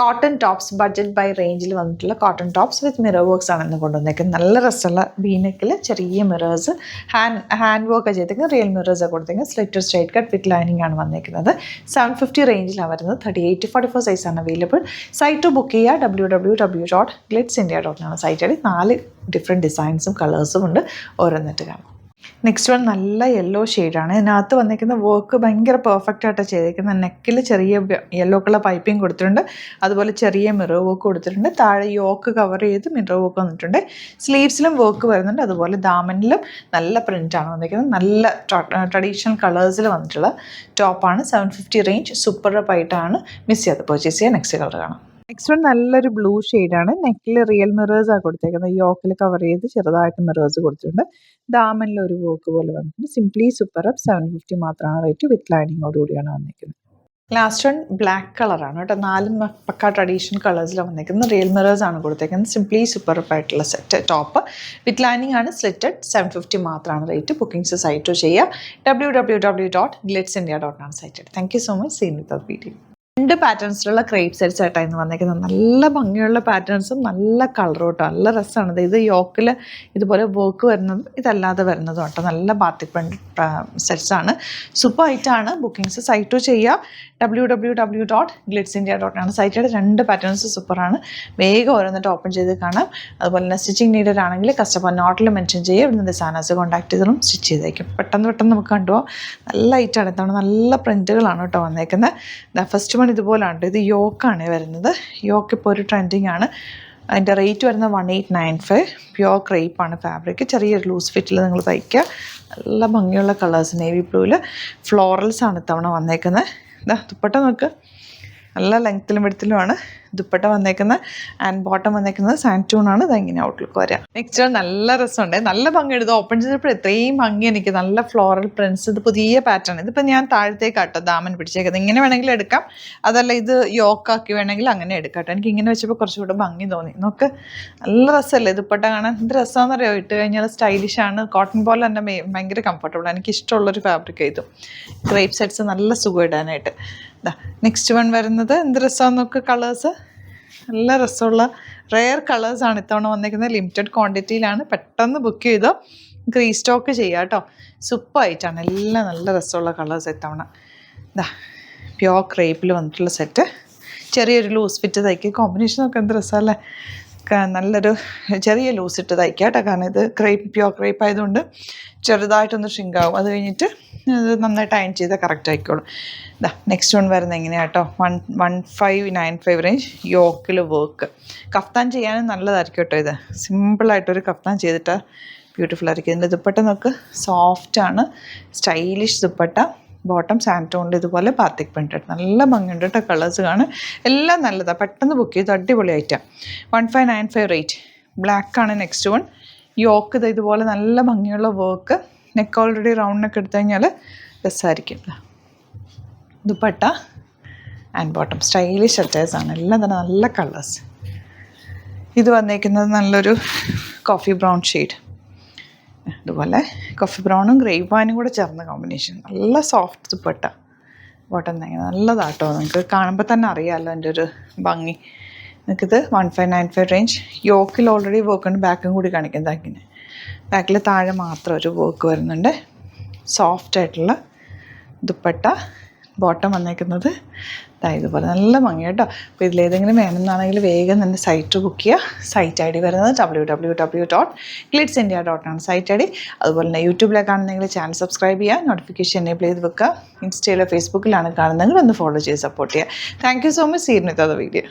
Cotton tops budget by റേഞ്ചിൽ വന്നിട്ടുള്ള cotton tops വിത്ത് mirror works ആണ് ഇന്ന് കൊണ്ടുവന്നേക്കുന്നത്. നല്ല രസമുള്ള വീനെക്കിൽ ചെറിയ മിറേഴ്സ്, ഹാൻഡ് വർക്ക് ചെയ്തേക്കുന്നത്, റിയൽ മിറേഴ്സ് കൊടുത്തേക്കുന്നത്, സ്ലിറ്റർ സ്ട്രൈറ്റ് കട്ട് വിത്ത് ലൈനിങ് ആണ് വന്നേക്കുന്നത്. 750 റേഞ്ചിലാണ് വരുന്നത്. 38 to 44 സൈസാണ് അവൈലബിൾ. സൈറ്റ് ബുക്ക് ചെയ്യുക www.glitzindia.in ആണ് സൈറ്റ് ഐ ഡി. 4 ഡിഫറെൻറ്റ് ഡിസൈൻസും കളേഴ്സും ഉണ്ട്. ഓരോന്നിട്ട് കാണാം. നെക്സ്റ്റ് വൺ നല്ല യെല്ലോ ഷെയ്ഡാണ്. ഇതിനകത്ത് വന്നിരിക്കുന്ന വർക്ക് ഭയങ്കര പെർഫെക്റ്റ് ആയിട്ട് ചെയ്തിരിക്കുന്നത്. നെക്കിൽ ചെറിയ യെല്ലോ കളർ പൈപ്പിംഗ് കൊടുത്തിട്ടുണ്ട്. അതുപോലെ ചെറിയ മിറർ വർക്ക് കൊടുത്തിട്ടുണ്ട്. താഴെ യോക്ക് കവർ ചെയ്ത് മിറർ വർക്ക് വന്നിട്ടുണ്ട്. സ്ലീവ്സിലും വർക്ക് വരുന്നുണ്ട്. അതുപോലെ ദാമനിലും നല്ല പ്രിൻ്റാണ് വന്നിരിക്കുന്നത്. നല്ല ട്രഡീഷണൽ കളേഴ്സിൽ വന്നിട്ടുള്ള ടോപ്പാണ്. 750 റേഞ്ച്. സൂപ്പർ ആയിട്ടാണ്. മിസ് ചെയ്യാതെ പർച്ചേസ് ചെയ്യുക. നെക്സ്റ്റ് കളർ കാണാം. നെക്സ്റ്റ് വൺ നല്ലൊരു ബ്ലൂ ഷെയ്ഡാണ്. നെക്കിൽ റിയൽ മിറേഴ്സാണ് കൊടുത്തേക്കുന്നത്. യോക്കിൽ കവർ ചെയ്ത് ചെറുതായിട്ട് മിറേഴ്സ് കൊടുത്തിട്ടുണ്ട്. ദാമനിൽ ഒരു വർക്ക് പോലെ വന്നിട്ടുണ്ട്. Simply super up. 750 മാത്രമാണ് റേറ്റ്. വിത്ത് ലൈനിങ്ങോടുകൂടിയാണ് വന്നിരിക്കുന്നത്. ലാസ്റ്റ് വൺ ബ്ലാക്ക് കളറാണ് കേട്ടോ. 4 പക്ക ട്രഡീഷണൽ കളേഴ്സിലാണ് വന്നിരിക്കുന്നത്. റിയൽ മിറേഴ്സ് ആണ് കൊടുത്തേക്കുന്നത്. സിംപ്ലി സൂപ്പർ അപ്പ് ആയിട്ടുള്ള സെറ്റ് ടോപ്പ് വിത്ത് ലൈനിങ് ആണ്. സ്ലിറ്റഡ്. 750 മാത്രമാണ് റേറ്റ്. ബുക്കിംഗ്സ് സൈറ്റ് ചെയ്യുക www.glitzindia.in ആണ് site. Thank you so much. Seen with video. 2 പാറ്റേൺസിലുള്ള ക്രേപ്പ് സെറ്റ്സ് ആയിട്ടാണ് വന്നേക്കുന്നത്. നല്ല ഭംഗിയുള്ള പാറ്റേൺസും നല്ല കളറും കേട്ടോ. നല്ല രസമാണ്. ഇത് യോക്കിൽ ഇതുപോലെ വർക്ക് വരുന്നതും ഇതല്ലാതെ വരുന്നതും കേട്ടോ. നല്ല ബാത്തിക് പ്രിന്റ് സെറ്റ്സാണ്. സൂപ്പർ ആയിട്ടാണ്. ബുക്കിംഗ്സ് സൈറ്റ് ചെയ്യുക www.glitzindia.in ആണ് സൈറ്റ്. 2 പാറ്റേൺസ് സൂപ്പറാണ്. വേഗം ഓരോന്നിട്ട് ഓപ്പൺ ചെയ്ത് കാണാം. അതുപോലെ തന്നെ സ്റ്റിച്ചിങ് നീഡഡ് ആണെങ്കിൽ കസ്റ്റമർ നോട്ടിൽ മെൻഷൻ ചെയ്യുക. ഇവിടുന്ന് ഡിസൈനേഴ്സ് കോൺടാക്ട് ചെയ്തിട്ടും സ്റ്റിച്ച് ചെയ്തേക്കും. പെട്ടെന്ന് നമുക്ക് കണ്ടുപോകാം. നല്ല ഐറ്റാണ്. ഇതാണ് നല്ല പ്രിൻറ്റുകളാണ് കേട്ടോ വന്നേക്കുന്നത്. ഫസ്റ്റ് വൺ ഇതുപോലാണ്. ഇത് യോക്കാണ് വരുന്നത്. യോക്ക് ഇപ്പോൾ ഒരു ട്രെൻഡിങ് ആണ്. അതിൻ്റെ റേറ്റ് വരുന്നത് 1895. പ്യുവർ ക്രേപ്പാണ് ഫാബ്രിക്. ചെറിയൊരു ലൂസ് ഫിറ്റിൽ നിങ്ങൾ തയ്ക്കുക. നല്ല ഭംഗിയുള്ള കളേഴ്സ്. നേവി ബ്ലൂവിൽ ഫ്ലോറൽസ് ആണ് ഇത്തവണ വന്നേക്കുന്നത്. ഇതാ ദുപ്പട്ട നോക്ക്. നല്ല ലെങ്ത്തിലും വെടുത്തിലുമാണ് ദുപ്പട്ട വന്നേക്കുന്നത്. ആൻഡ് ബോട്ടം വന്നേക്കുന്നത് സാൻറ്റൂണാണ്. ഇതെങ്ങനെ ഔട്ട്ലുക്ക് വരാം. നെക്സ്റ്റ് നല്ല രസമുണ്ട്. നല്ല ഭംഗിയുണ്ട്. ഇത് ഓപ്പൺ ചെയ്തപ്പോൾ എത്രയും ഭംഗി. എനിക്ക് നല്ല ഫ്ലോറൽ പ്രിൻസ്. ഇത് പുതിയ പാറ്റേൺ. ഇതിപ്പോൾ ഞാൻ താഴത്തേക്കാട്ടോ ദാമൻ പിടിച്ചേക്കുന്നത്. ഇങ്ങനെ വേണമെങ്കിൽ എടുക്കാം. അതല്ല ഇത് യോക്കാക്കി വേണമെങ്കിൽ അങ്ങനെ എടുക്കാം കേട്ടോ. എനിക്ക് ഇങ്ങനെ വെച്ചപ്പോൾ കുറച്ചുകൂടെ ഭംഗി തോന്നി. നോക്ക് നല്ല രസമല്ലേ ദുപ്പട്ട കാണാൻ. എന്ത് രസമാണെന്ന് അറിയാമോ. ഇട്ട് കഴിഞ്ഞാൽ സ്റ്റൈലിഷാണ്. കോട്ടൺ പോലെ തന്നെ ഭയങ്കര കംഫർട്ടബിൾ. എനിക്ക് ഇഷ്ടമുള്ളൊരു ഫാബ്രിക് ആയിരുന്നു. ക്രേപ്പ് സെറ്റ്സ് നല്ല സുഖം ഇടാനായിട്ട്. നെക്സ്റ്റ് വൺ വരുന്നത് എന്ത് രസമാണെന്ന് നോക്ക്. കളേഴ്സ് നല്ല രസമുള്ള റെയർ കളേഴ്സാണ് ഇത്തവണ വന്നിരിക്കുന്നത്. ലിമിറ്റഡ് ക്വാണ്ടിറ്റിയിലാണ്. പെട്ടെന്ന് ബുക്ക് ചെയ്തോ. റീസ്റ്റോക്ക് ചെയ്യുക കേട്ടോ. സൂപ്പറായിട്ടാണ്. എല്ലാം നല്ല രസമുള്ള കളേഴ്സ് ഇത്തവണ. പ്യോർ ക്രേപ്പിൽ വന്നിട്ടുള്ള സെറ്റ്. ചെറിയൊരു ലൂസ് ഫിറ്റ് തയ്ക്കുക. കോമ്പിനേഷനൊക്കെ എന്ത് രസമല്ലേ. നല്ലൊരു ചെറിയ ലൂസ് ഇട്ട് തയ്ക്കുക കേട്ടോ. കാരണം ഇത് പ്യോർ ക്രേപ്പ് ആയതുകൊണ്ട് ചെറുതായിട്ടൊന്ന് ഷ്രിങ്കാവും. അത് കഴിഞ്ഞിട്ട് ഇത് നന്നായിട്ട് അയൺ ചെയ്താൽ കറക്റ്റ് ആയിക്കോളും. നെക്സ്റ്റ് വൺ വരുന്നത് എങ്ങനെയാണ് കേട്ടോ. 1595 റേഞ്ച്. യോക്കിൽ വർക്ക്. കഫ്താൻ ചെയ്യാനും നല്ലതായിരിക്കും കേട്ടോ. ഇത് സിമ്പിളായിട്ടൊരു കഫ്താൻ ചെയ്തിട്ട് ബ്യൂട്ടിഫുൾ ആയിരിക്കും. ഇതിൻ്റെ ദുപ്പട്ട നോക്ക്. സോഫ്റ്റാണ്. സ്റ്റൈലിഷ് ദുപ്പട്ട. ബോട്ടം സാൻറ്റോണിൽ ഇതുപോലെ ബാത്തിക് പ്രിൻ്റഡ്. നല്ല ഭംഗിയുണ്ട് കേട്ടോ. കളേഴ്സ് കാണും. എല്ലാം നല്ലതാണ്. പെട്ടെന്ന് ബുക്ക് ചെയ്ത് അടിപൊളി ഐറ്റം. 1595 റേറ്റ്. ബ്ലാക്കാണ് നെക്സ്റ്റ് വൺ. യോക്ക് ഇതുപോലെ നല്ല ഭംഗിയുള്ള work. Neck already round neck എടുത്തു കഴിഞ്ഞാൽ രസമായിരിക്കും. ദുപ്പട്ട ആൻഡ് ബോട്ടം സ്റ്റൈലിഷ് അറ്റാച്ചാണ്. എല്ലാം തന്നെ നല്ല കളേഴ്സ്. ഇത് വന്നേക്കുന്നത് നല്ലൊരു കോഫി ബ്രൗൺ ഷെയ്ഡ്. അതുപോലെ കോഫി ബ്രൗണും ഗ്രേപ്പ് വൈനും കൂടെ ചേർന്ന കോമ്പിനേഷൻ. നല്ല സോഫ്റ്റ് ദുപ്പട്ട. ബോട്ടം നല്ലതാട്ടോ. നിങ്ങൾക്ക് കാണുമ്പോൾ തന്നെ അറിയാമല്ലോ എൻ്റെ ഒരു ഭംഗി. നിങ്ങൾക്കിത് 1595 റേഞ്ച്. യോക്കിൽ ഓൾറെഡി വർക്ക് ഉണ്ട്. ബാക്കും കൂടി കാണിക്കുന്നത് അങ്ങനെ. ബാക്കിൽ താഴെ മാത്രം ഒരു വർക്ക് വരുന്നുണ്ട്. സോഫ്റ്റായിട്ടുള്ള ദുപ്പട്ട. ബോട്ടം വന്നേക്കുന്നത് ഇതുപോലെ നല്ല ഭംഗി കേട്ടോ. അപ്പോൾ ഇതിലേതെങ്കിലും വേണമെന്നാണെങ്കിൽ വേഗം തന്നെ സൈറ്റ് ബുക്ക് ചെയ്യുക. സൈറ്റ് ഐ ഡി വരുന്നത് www.glitzindia.in ആണ് സൈറ്റ് ഐ ഡി. അതുപോലെ തന്നെ യൂട്യൂബിലെ കാണുന്നെങ്കിൽ ചാനൽ സബ്സ്ക്രൈബ് ചെയ്യുക. നോട്ടിഫിക്കേഷൻ എനേബിൾ ചെയ്ത് വെക്കുക. ഇൻസ്റ്റയിലോ ഫേസ്ബുക്കിലാണ് കാണുന്നതെങ്കിൽ ഒന്ന് ഫോളോ ചെയ്ത് സപ്പോർട്ട് ചെയ്യുക. Thank you so much. See you with other video.